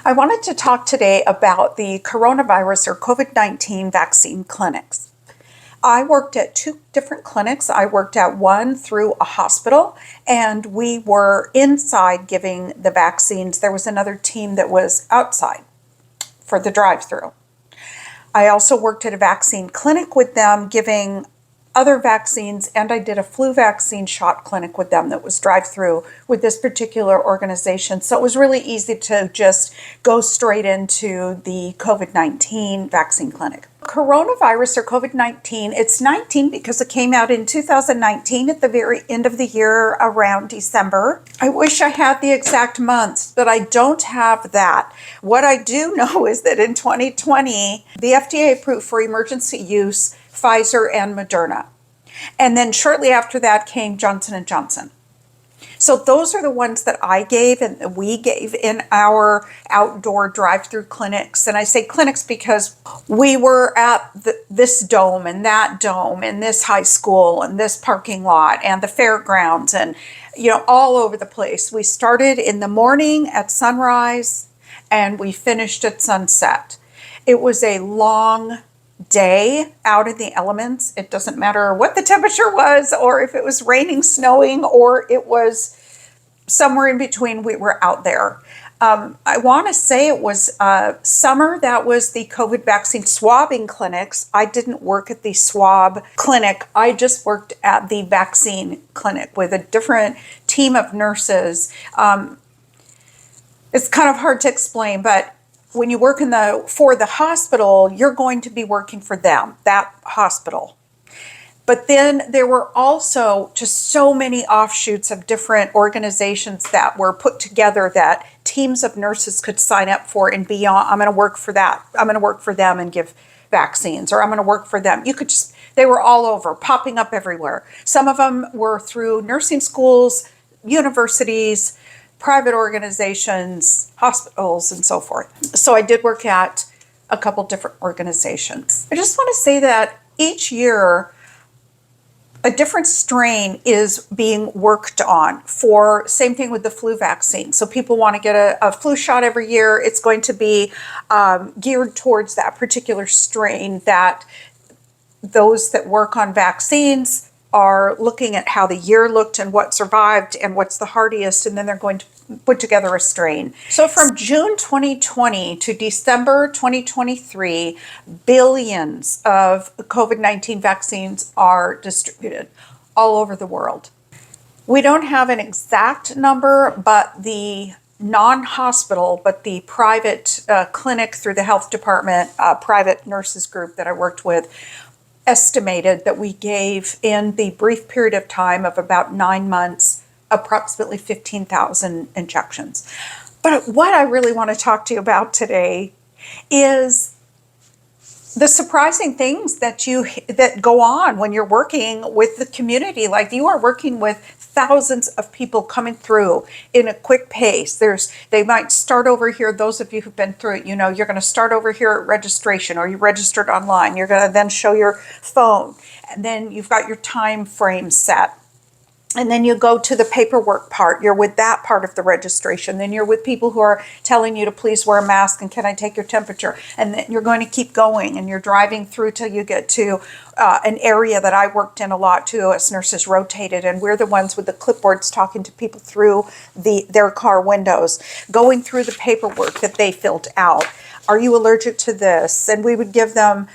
I wanted to talk today about the coronavirus or COVID-19 vaccine clinics. I worked at two different clinics. I worked at one through a hospital, and we were inside giving the vaccines. There was another team that was outside for the drive-thru. I also worked at a vaccine clinic with them giving other vaccines, and I did a flu vaccine shot clinic with them that was drive-through with this particular organization. So it was really easy to just go straight into the COVID-19 vaccine clinic. Coronavirus or COVID-19, it's 19 because it came out in 2019 at the very end of the year around December. I wish I had the exact months, but I don't have that. What I do know is that in 2020, the FDA approved for emergency use Pfizer and Moderna. And then shortly after that came Johnson & Johnson. So those are the ones that I gave and we gave in our outdoor drive-through clinics. And I say clinics because we were at this dome and that dome and this high school and this parking lot and the fairgrounds and, all over the place. We started in the morning at sunrise and we finished at sunset. It was a long day out in the elements. It doesn't matter what the temperature was or if it was raining, snowing, or it was somewhere in between. We were out there. I want to say it was summer. That was the COVID vaccine swabbing clinics. I didn't work at the swab clinic. I just worked at the vaccine clinic with a different team of nurses. It's kind of hard to explain, but when you work for the hospital, you're going to be working for them, that hospital. But then there were also just so many offshoots of different organizations that were put together that teams of nurses could sign up for and be on. I'm going to work for that. I'm going to work for them and give vaccines, or I'm going to work for them. They were all over, popping up everywhere. Some of them were through nursing schools, universities, private organizations, hospitals, and so forth. So I did work at a couple different organizations. I just want to say that each year, a different strain is being worked on for, same thing with the flu vaccine. So people want to get a flu shot every year. It's going to be geared towards that particular strain that those that work on vaccines are looking at how the year looked and what survived and what's the hardiest, and then they're going to put together a strain. So from June 2020 to December 2023, billions of COVID-19 vaccines are distributed all over the world. We don't have an exact number, but the non-hospital, but the private clinic through the health department, private nurses group that I worked with, estimated that we gave in the brief period of time of about 9 months, approximately 15,000 injections. But what I really want to talk to you about today is the surprising things that go on when you're working with the community. Like, you are working with thousands of people coming through in a quick pace. They might start over here. Those of you who've been through it, you're going to start over here at registration, or you registered online. You're going to then show your phone, and then you've got your time frame set. And then you go to the paperwork part. You're with that part of the registration. Then you're with people who are telling you to please wear a mask and can I take your temperature? And then you're going to keep going, and you're driving through till you get to an area that I worked in a lot too. As nurses rotated, and we're the ones with the clipboards talking to people through their car windows, going through the paperwork that they filled out. Are you allergic to this? And we would give them,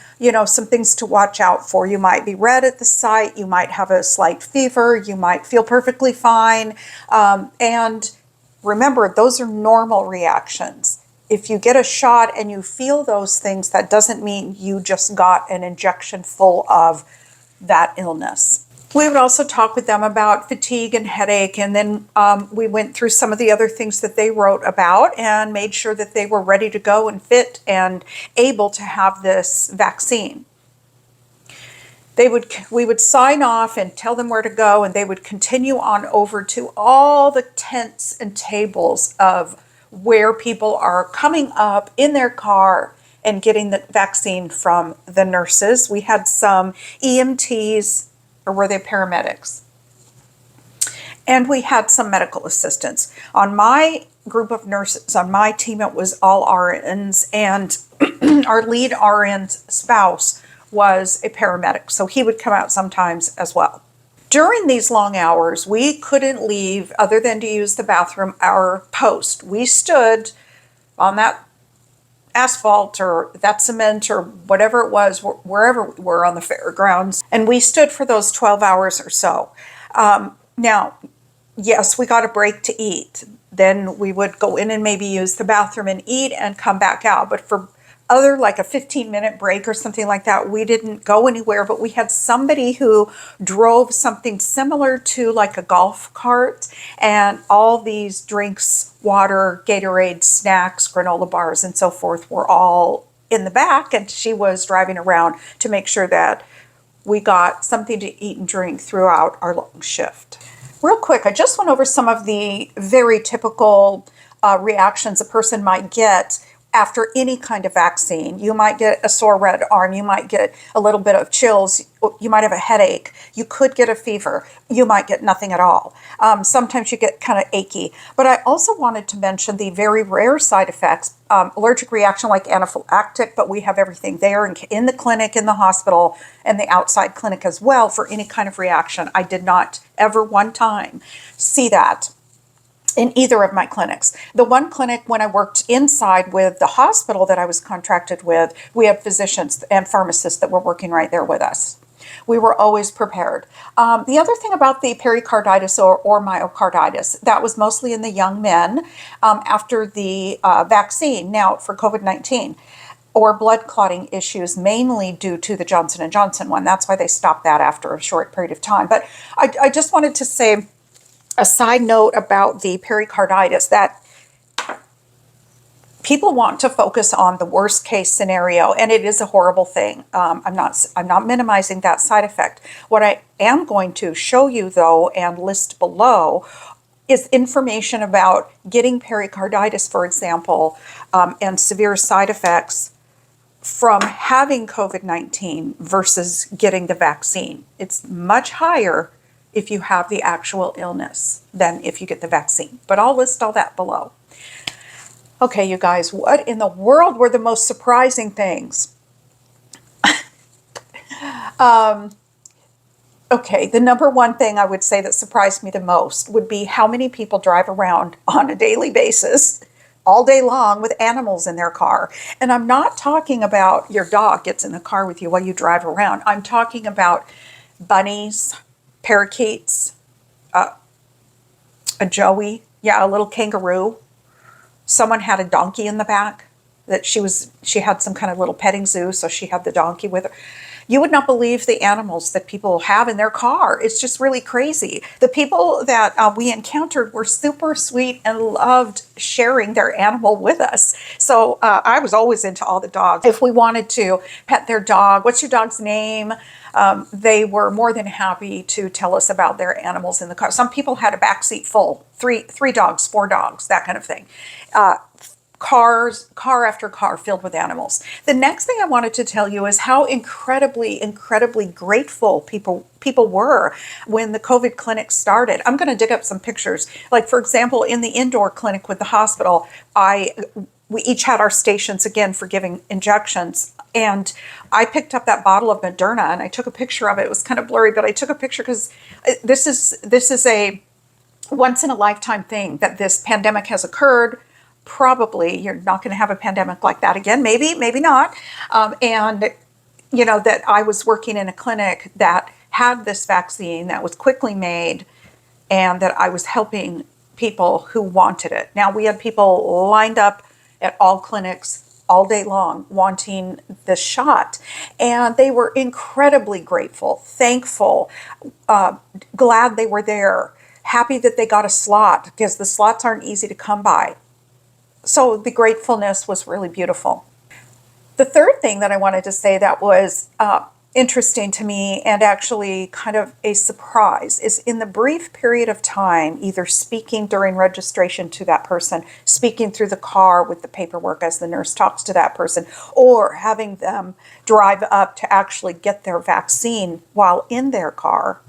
some things to watch out for. You might be red at the site. You might have a slight fever. You might feel perfectly fine. And remember, those are normal reactions. If you get a shot and you feel those things, that doesn't mean you just got an injection full of that illness. We would also talk with them about fatigue and headache, and then we went through some of the other things that they wrote about and made sure that they were ready to go and fit and able to have this vaccine. We would sign off and tell them where to go, and they would continue on over to all the tents and tables of where people are coming up in their car and getting the vaccine from the nurses. We had some EMTs, or were they paramedics? And we had some medical assistants. On my group of nurses on my team. It was all RNs, and our lead RN's spouse was a paramedic, so he would come out sometimes as well. During these long hours, we couldn't leave other than to use the bathroom, our post. We stood on that asphalt or that cement or whatever it was, wherever we were on the fairgrounds, and we stood for those 12 hours or so. Now, yes, we got a break to eat. Then we would go in and maybe use the bathroom and eat and come back out. But for other, like a 15-minute break or something like that, we didn't go anywhere. But we had somebody who drove something similar to like a golf cart, and all these drinks, water, Gatorade, snacks, granola bars, and so forth were all in the back. And she was driving around to make sure that we got something to eat and drink throughout our long shift. Real quick, I just went over some of the very typical reactions a person might get after any kind of vaccine. You might get a sore red arm, you might get a little bit of chills, you might have a headache, you could get a fever, you might get nothing at all. Sometimes you get kind of achy. But I also wanted to mention the very rare side effects, allergic reaction like anaphylactic, but we have everything there in the clinic, in the hospital, and the outside clinic as well for any kind of reaction. I did not ever one time see that in either of my clinics. The one clinic, when I worked inside with the hospital that I was contracted with, we had physicians and pharmacists that were working right there with us. We were always prepared. The other thing about the pericarditis or myocarditis, that was mostly in the young men after the vaccine, now for COVID-19, or blood clotting issues, mainly due to the Johnson & Johnson one. That's why they stopped that after a short period of time. But I just wanted to say a side note about the pericarditis, that people want to focus on the worst case scenario, and it is a horrible thing. I'm not minimizing that side effect. What I am going to show you, though, and list below, is information about getting pericarditis, for example, and severe side effects from having COVID-19 versus getting the vaccine. It's much higher if you have the actual illness than if you get the vaccine. But I'll list all that below. Okay, you guys, what in the world were the most surprising things? Okay, the number one thing I would say that surprised me the most would be how many people drive around on a daily basis, all day long, with animals in their car. And I'm not talking about your dog gets in the car with you while you drive around. I'm talking about bunnies, parakeets, a joey, a little kangaroo. Someone had a donkey in the back that she had some kind of little petting zoo, so she had the donkey with her. You would not believe the animals that people have in their car. It's just really crazy. The people that we encountered were super sweet and loved sharing their animal with us. So I was always into all the dogs. If we wanted to pet their dog, what's your dog's name? They were more than happy to tell us about their animals in the car. Some people had a backseat full, three dogs, 4 dogs, that kind of thing. Car after car filled with animals. The next thing I wanted to tell you is how incredibly grateful people were when the COVID clinic started. I'm going to dig up some pictures. Like, for example, in the indoor clinic with the hospital, we each had our stations again for giving injections. And I picked up that bottle of Moderna and I took a picture of it. It was kind of blurry, but I took a picture because this is a once in a lifetime thing that this pandemic has occurred. Probably you're not going to have a pandemic like that again. Maybe not. And that I was working in a clinic that had this vaccine that was quickly made, and that I was helping people who wanted it. Now, we had people lined up at all clinics all day long wanting the shot, and they were incredibly grateful, thankful, glad they were there, happy that they got a slot, because the slots aren't easy to come by. So the gratefulness was really beautiful. The third thing that I wanted to say that was interesting to me, and actually kind of a surprise, is in the brief period of time, either speaking during registration to that person, speaking through the car with the paperwork as the nurse talks to that person, or having them drive up to actually get their vaccine while in their car,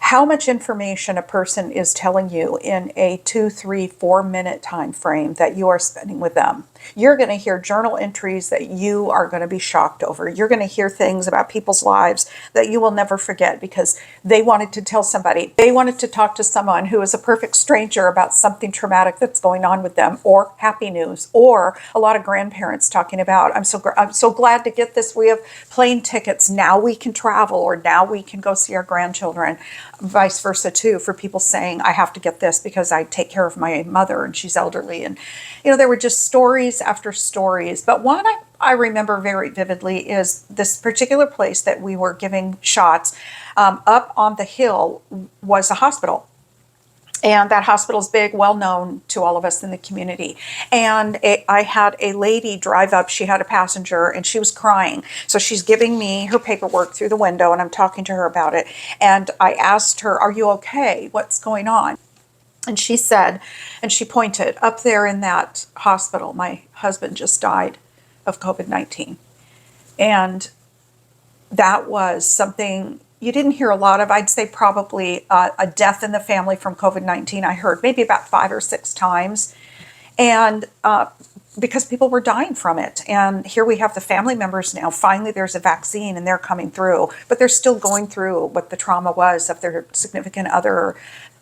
how much information a person is telling you in a 2, 3, 4 minute time frame that you are spending with them. You're going to hear journal entries that you are going to be shocked over. You're going to hear things about people's lives that you will never forget because they wanted to tell somebody. They wanted to talk to someone who is a perfect stranger about something traumatic that's going on with them, or happy news, or a lot of grandparents talking about, I'm so glad to get this. We have plane tickets. Now we can travel, or now we can go see our grandchildren. Vice versa too, for people saying, I have to get this because I take care of my mother and she's elderly. And there were just stories after stories. But one I remember very vividly is this particular place that we were giving shots. Up on the hill was a hospital. And that hospital's big, well known to all of us in the community. And I had a lady drive up. She had a passenger and she was crying. So she's giving me her paperwork through the window and I'm talking to her about it. And I asked her, are you okay? What's going on? And she said, and she pointed up there in that hospital, my husband just died of COVID-19. And that was something you didn't hear a lot of. I'd say probably a death in the family from COVID-19. I heard maybe about 5 or 6 times. And because people were dying from it. And here we have the family members now. Finally, there's a vaccine and they're coming through. But they're still going through what the trauma was of their significant other, or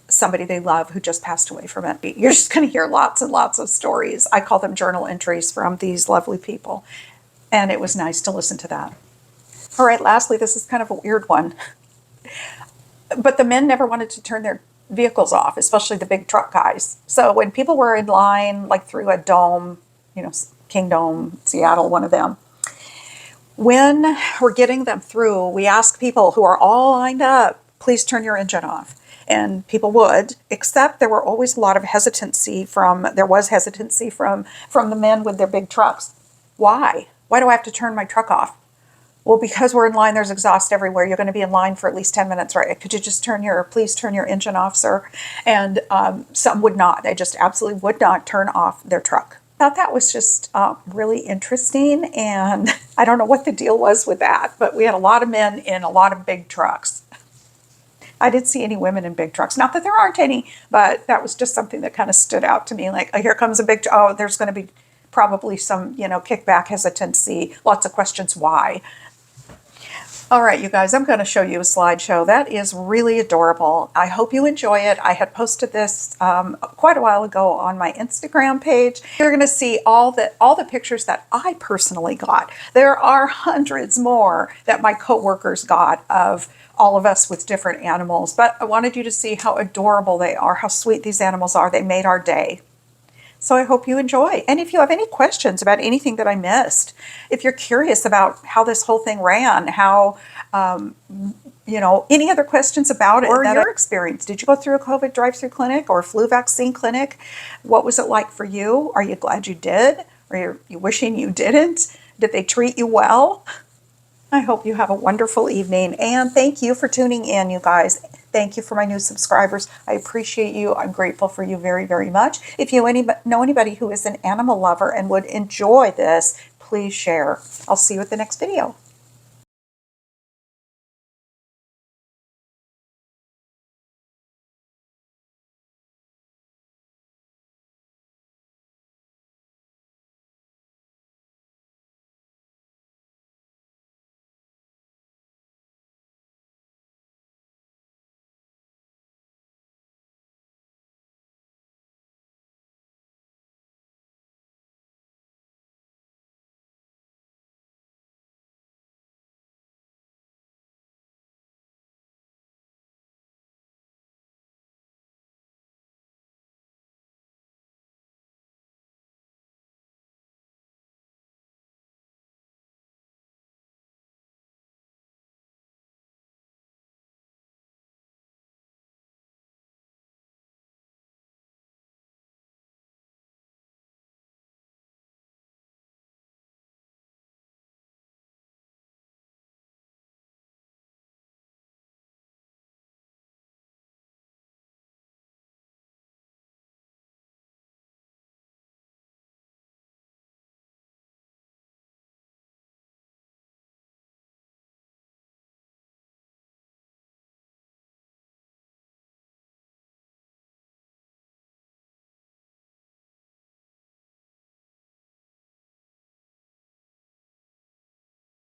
somebody they love who just passed away from it. You're just going to hear lots and lots of stories. I call them journal entries from these lovely people. And it was nice to listen to that. All right, lastly, this is kind of a weird one. But the men never wanted to turn their vehicles off, especially the big truck guys. So when people were in line, like through a dome, Kingdom, Seattle, one of them, when we're getting them through, we ask people who are all lined up, please turn your engine off. And people would, except there were always a lot of hesitancy from the men with their big trucks. Why? Why do I have to turn my truck off? Well, because we're in line, there's exhaust everywhere. You're going to be in line for at least 10 minutes, right? Could you just please turn your engine off, sir? And some would not. They just absolutely would not turn off their truck. I thought that was just really interesting. And I don't know what the deal was with that, but we had a lot of men in a lot of big trucks. I didn't see any women in big trucks. Not that there aren't any, but that was just something that kind of stood out to me. Like, oh, here comes a big, oh, there's going to be probably some, kickback, hesitancy, lots of questions why. All right, you guys, I'm going to show you a slideshow. That is really adorable. I hope you enjoy it. I had posted this quite a while ago on my Instagram page. You're going to see all the pictures that I personally got. There are hundreds more that my coworkers got of all of us with different animals, but I wanted you to see how adorable they are, how sweet these animals are. They made our day. So I hope you enjoy. And if you have any questions about anything that I missed, if you're curious about how this whole thing ran, how, any other questions about it or your experience. Did you go through a COVID drive-thru clinic or a flu vaccine clinic? What was it like for you? Are you glad you did? Or you wishing you didn't? Did they treat you well? I hope you have a wonderful evening. And thank you for tuning in, you guys. Thank you for my new subscribers. I appreciate you. I'm grateful for you very, very much. If you know anybody who is an animal lover and would enjoy this, please share. I'll see you at the next video.